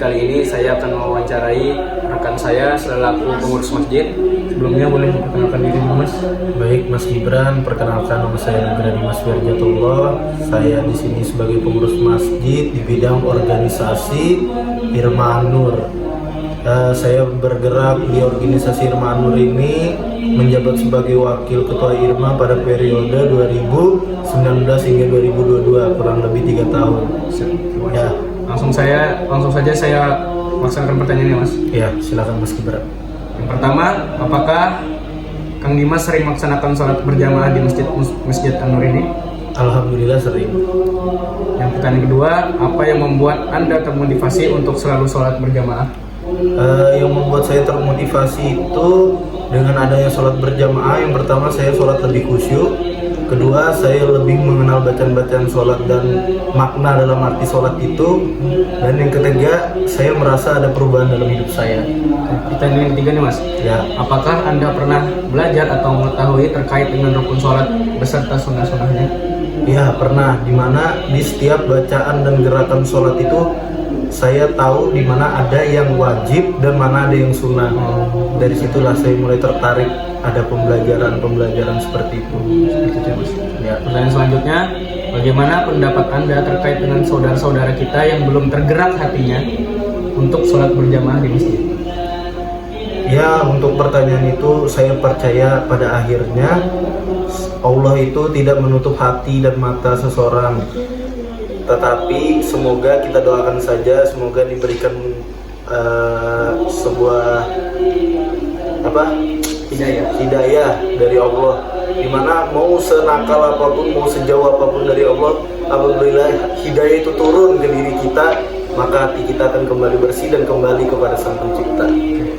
kali ini saya akan mewawancarai rekan saya selaku pengurus masjid. Sebelumnya boleh memperkenalkan diri Mas? Baik, Mas Gibran, perkenalkan nama saya Nugra Dimas Wiarjatullah. Saya di sini sebagai pengurus masjid di bidang organisasi Irma Nur. Saya bergerak di organisasi Irma Nur ini menjabat sebagai wakil ketua Irma pada periode 2019 hingga 2022, kurang lebih 3 tahun. Ya, langsung saja saya melaksanakan pertanyaannya, Mas. Ya, silakan Mas Gibran. Yang pertama, apakah Kang Dimas sering melaksanakan sholat berjamaah di Masjid An-Nur ini? Alhamdulillah sering. Yang pertanyaan kedua, apa yang membuat Anda termotivasi untuk selalu sholat berjamaah? Yang membuat saya termotivasi itu dengan adanya sholat berjamaah. Yang pertama, saya sholat lebih khusyuk. Kedua, saya lebih mengenal bacaan-bacaan sholat dan makna dalam arti sholat itu. Dan yang ketiga, saya merasa ada perubahan dalam hidup saya. Pertanyaan yang ketiga nih, Mas. Ya, Apakah Anda pernah belajar atau mengetahui terkait dengan rukun sholat beserta sunnah-sunnahnya? ya pernah. Dimana di setiap bacaan dan gerakan sholat itu saya tahu di mana ada yang wajib dan mana ada yang sunnah. Dari situlah saya mulai tertarik ada pembelajaran seperti itu. Ya, pertanyaan selanjutnya, bagaimana pendapat Anda terkait dengan saudara-saudara kita yang belum tergerak hatinya untuk sholat berjamaah di masjid? Ya, untuk pertanyaan itu saya percaya pada akhirnya Allah itu tidak menutup hati dan mata seseorang. Tetapi semoga kita doakan saja, semoga diberikan sebuah hidayah dari Allah. Dimana mau senakal apapun, mau sejauh apapun dari Allah, apabila hidayah itu turun ke diri kita, maka hati kita akan kembali bersih dan kembali kepada Sang Pencipta.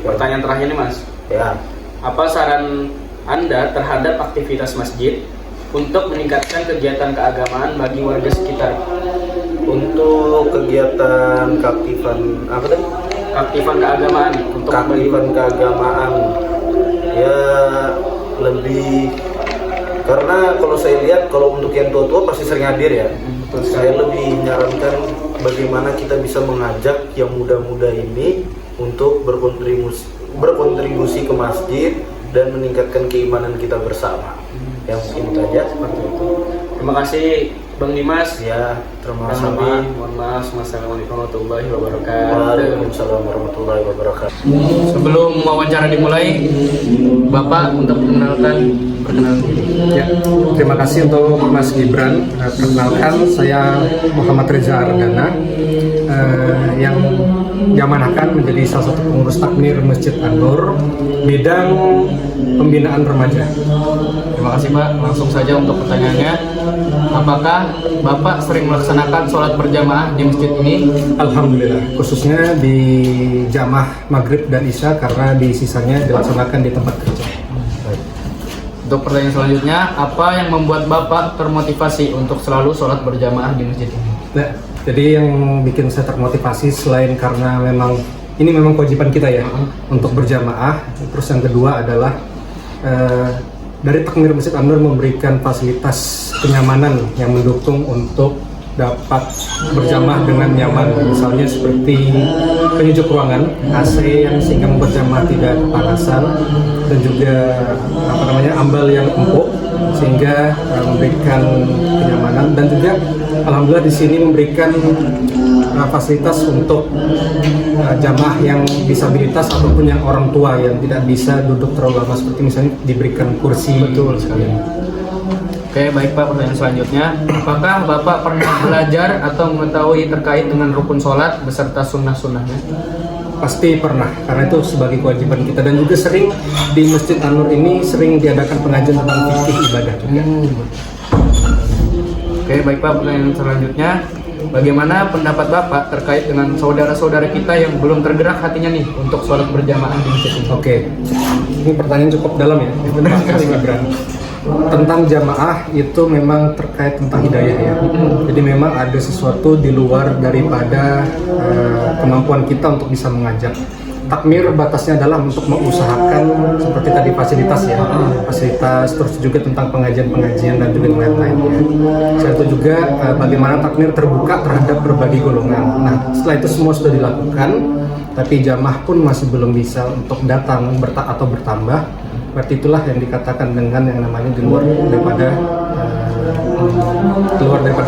Pertanyaan terakhir nih, Mas. Ya, Apa saran Anda terhadap aktivitas masjid untuk meningkatkan kegiatan keagamaan bagi warga sekitar? untuk kegiatan keaktifan Keaktifan keagamaan untuk keagamaan ya lebih, karena kalau saya lihat kalau untuk yang tua-tua pasti sering hadir ya. Betul sekali. Saya lebih menyarankan bagaimana kita bisa mengajak yang muda-muda ini untuk berkontribusi ke masjid dan meningkatkan keimanan kita bersama. Yang mungkin itu aja. Seperti itu. Terima kasih Bang Dimas. Ya, terima kasih. Mohon maaf. Assalamualaikum warahmatullahi wabarakatuh. Waalaikumsalam warahmatullahi wabarakatuh. Sebelum wawancara dimulai, Bapak untuk perkenalan diri. Ya, terima kasih untuk Mas Gibran. Perkenalkan, saya Muhammad Reza Ardana yang diamanahkan menjadi salah satu pengurus takmir Masjid An-Nur bidang pembinaan remaja. Terima kasih Pak. Langsung saja untuk pertanyaannya, apakah Bapak sering melaksanakan sholat berjamaah di masjid ini? Alhamdulillah, khususnya di jamaah maghrib dan isya, karena di sisanya dilaksanakan di tempat kerja. Untuk pertanyaan selanjutnya, apa yang membuat Bapak termotivasi untuk selalu sholat berjamaah di masjid ini? Nah, jadi yang bikin saya termotivasi selain karena ini memang kewajiban kita ya untuk berjamaah. Terus yang kedua adalah dari takmir Masjid An-Nur memberikan fasilitas kenyamanan yang mendukung untuk dapat berjamaah dengan nyaman. Misalnya seperti penyejuk ruangan, AC yang sehingga membuat jamaah tidak kepanasan, dan juga ambal yang empuk sehingga memberikan kenyamanan, dan juga alhamdulillah di sini memberikan fasilitas untuk jamaah yang disabilitas ataupun yang orang tua yang tidak bisa duduk terlalu lama, seperti misalnya diberikan kursi. Betul sekali. Oke, baik Pak, pertanyaan selanjutnya, apakah Bapak pernah belajar atau mengetahui terkait dengan rukun sholat beserta sunnah-sunnahnya? Pasti pernah, karena itu sebagai kewajiban kita, dan juga sering di Masjid An-Nur ini sering diadakan pengajian tentang fikih ibadah juga. Oke, baik Pak, pertanyaan selanjutnya, bagaimana pendapat Bapak terkait dengan saudara-saudara kita yang belum tergerak hatinya nih untuk sholat berjamaah di masjid ini? Oke, ini pertanyaan cukup dalam ya. Benar sekali, Pak. Tentang jamaah itu memang terkait tentang hidayah ya. Jadi memang ada sesuatu di luar daripada kemampuan kita untuk bisa mengajak. takmir batasnya adalah untuk mengusahakan seperti tadi fasilitas ya, fasilitas, terus juga tentang pengajian-pengajian dan juga lain-lainnya. Selain itu juga bagaimana takmir terbuka terhadap berbagai golongan. Nah, setelah itu semua sudah dilakukan, tapi jamaah pun masih belum bisa untuk datang atau bertambah. Berarti itulah yang dikatakan dengan yang namanya di luar daripada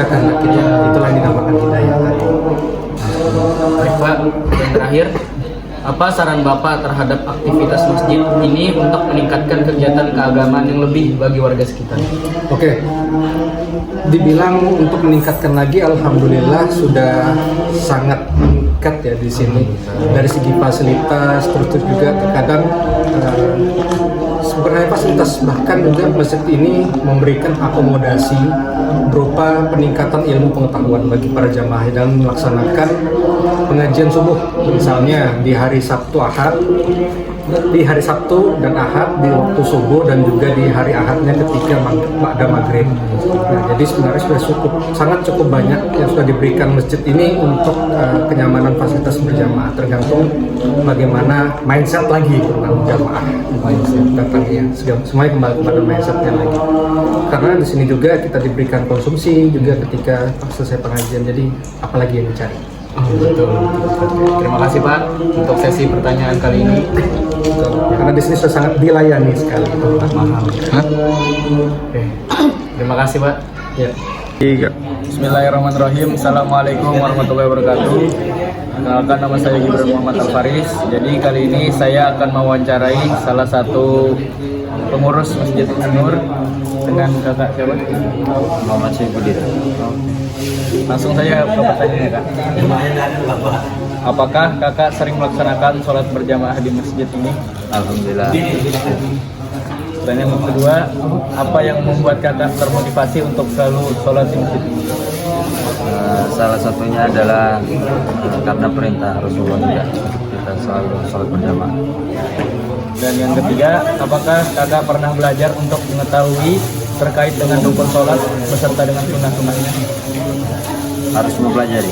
kehendak kita. Itulah yang dinamakan hidayah tadi. Baik Pak, dan terakhir, apa saran Bapak terhadap aktivitas masjid ini untuk meningkatkan kegiatan keagamaan yang lebih bagi warga sekitar? Oke, dibilang untuk meningkatkan lagi, alhamdulillah sudah sangat meningkat ya di sini dari segi fasilitas, terus juga terkadang sebenarnya fasilitas, bahkan juga masjid ini memberikan akomodasi berupa peningkatan ilmu pengetahuan bagi para jamaah dalam melaksanakan pengajian subuh, misalnya di hari Sabtu dan Ahad di waktu subuh, dan juga di hari Ahadnya ketika ada maghrib. Nah, jadi sebenarnya sudah sangat cukup banyak yang sudah diberikan masjid ini untuk kenyamanan fasilitas berjamaah, tergantung bagaimana mindset lagi tentang jamaah datangnya. Semuanya kembali kepada mindsetnya lagi. Karena di sini juga kita diberikan konsumsi juga ketika selesai pengajian. Jadi apalagi yang dicari? Betul. Terima kasih Pak untuk sesi pertanyaan kali ini. Karena di sini sudah sangat dilayani sekali. Mahal. Oke. Terima kasih Pak. Ya. Bismillahirrahmanirrahim. Assalamualaikum warahmatullahi wabarakatuh. Kenalkan, nama saya Gibran Muhammad Al-Faris. Jadi kali ini saya akan mewawancarai salah satu pengurus Masjid An-Nur dengan kakak siapa? Muhammad Syaifuddin. Langsung saja ke pertanyaannya Kak. Apakah kakak sering melaksanakan sholat berjamaah di masjid ini? Alhamdulillah. Pertanyaan kedua, apa yang membuat kakak termotivasi untuk selalu sholat di masjid ini? Salah satunya adalah karena perintah Rasulullah juga kita selalu sholat berjamaah. Dan yang ketiga, apakah kakak pernah belajar untuk mengetahui terkait dengan rukun sholat beserta dengan sunnah-sunnahnya? Harus mempelajari.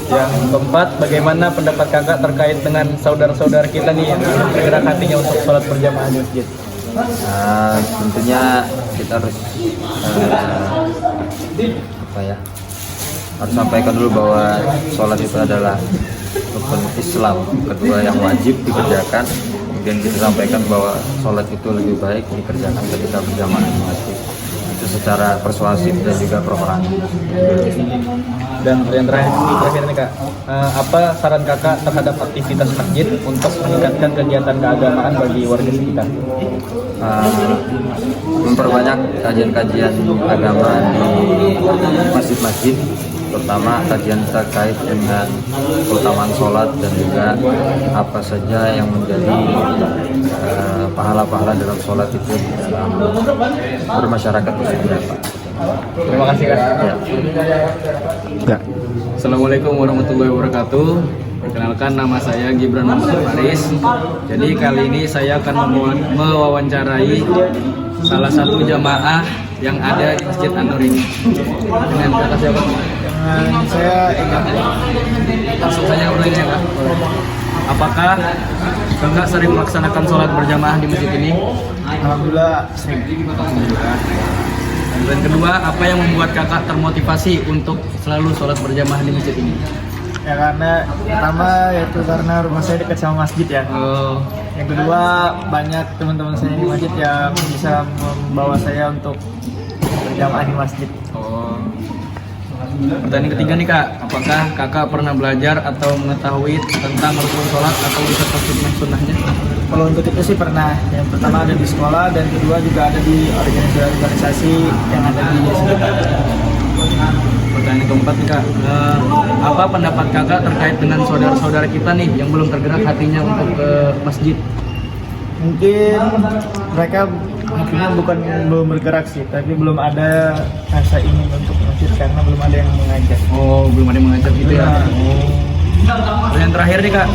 Yang keempat, bagaimana pendapat kakak terkait dengan saudara-saudara kita nih yang bergerak hatinya untuk sholat berjamaah di masjid? Tentunya kita harus harus sampaikan dulu bahwa sholat itu adalah rukun Islam kedua yang wajib dikerjakan. Kemudian kita sampaikan bahwa sholat itu lebih baik dikerjakan ketika berjamaah di masjid. Itu secara persuasif dan juga provokatif. Dan yang terakhir nih Kak, apa saran kakak terhadap aktivitas masjid untuk meningkatkan kegiatan keagamaan bagi warga sekitar? Memperbanyak kajian-kajian agama di masjid-masjid, terutama kajian terkait dengan keutamaan sholat dan juga apa saja yang menjadi pahala-pahala dalam sholat itu dalam bermasyarakat khususnya Pak. Terima kasih Kak. Ya. Assalamualaikum warahmatullahi wabarakatuh. Perkenalkan, nama saya Gibran Muhammad Faris. Jadi kali ini saya akan mewawancarai salah satu jamaah yang ada di Masjid An-Nur ini. Dengan kakak siapa? Saya Ega. Langsung saja urainya Kak. Apakah kakak sering melaksanakan sholat berjamaah di masjid ini? Alhamdulillah sering. Alhamdulillah. Dan kedua, apa yang membuat kakak termotivasi untuk selalu sholat berjamaah di masjid ini? Ya karena pertama yaitu karena rumah saya dekat sama masjid ya. Yang kedua, banyak teman-teman saya di masjid yang bisa membawa saya untuk berjamaah di masjid. Pertanyaan ketiga nih Kak, apakah kakak pernah belajar atau mengetahui tentang rukun sholat atau beserta sunnah-sunnahnya? Kalau untuk itu sih pernah. Yang pertama ada di sekolah dan kedua juga ada di organisasi yang ada di sekitar. Pertanyaan keempat nih Kak, apa pendapat kakak terkait dengan saudara-saudara kita nih yang belum tergerak hatinya untuk ke masjid? Mungkin mereka bukan belum bergerak sih, tapi belum ada rasa ingin untuk masjid karena belum ada yang mengajak. Oh, belum ada yang mengajak gitu ya? Pertanyaan terakhir nih Kak,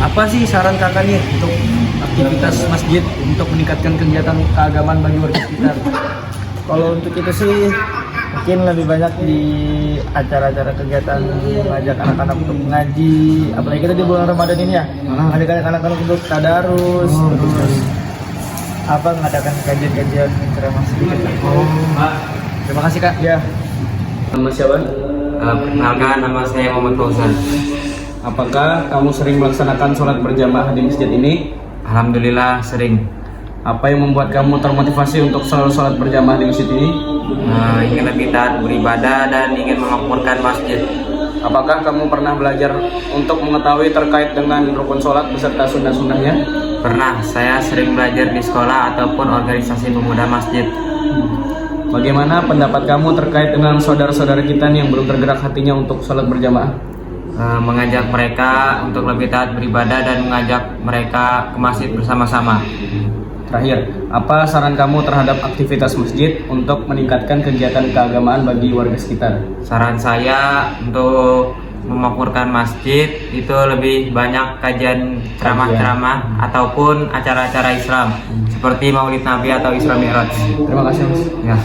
apa sih saran kakak nih untuk aktivitas masjid untuk meningkatkan kegiatan keagamaan bagi warga sekitar? Kalau untuk itu sih mungkin lebih banyak di acara-acara kegiatan mengajak anak-anak untuk mengaji, apalagi kita di bulan Ramadan ini ya, mengajak anak-anak untuk tadarus, terus mengadakan kajian-kajian ceramah sedikit. Terima kasih Kak. Ya. Nama siapa? Perkenalkan, nama saya Muhammad Fauzan. Apakah kamu sering melaksanakan sholat berjamaah di masjid ini? Alhamdulillah sering. Apa yang membuat kamu termotivasi untuk selalu sholat berjamaah di masjid ini? Ingin lebih taat beribadah dan ingin memakmurkan masjid. Apakah kamu pernah belajar untuk mengetahui terkait dengan rukun sholat beserta sunnah-sunnahnya? Pernah, saya sering belajar di sekolah ataupun organisasi pemuda masjid. Bagaimana pendapat kamu terkait dengan saudara-saudara kita nih yang belum tergerak hatinya untuk sholat berjamaah? Mengajak mereka untuk lebih taat beribadah dan mengajak mereka ke masjid bersama-sama. Terakhir, apa saran kamu terhadap aktivitas masjid untuk meningkatkan kegiatan keagamaan bagi warga sekitar? Saran saya untuk memakmurkan masjid itu lebih banyak kajian ceramah-ceramah ataupun acara-acara Islam seperti Maulid Nabi atau Isra Mi'raj. Terima kasih Mas. Ya.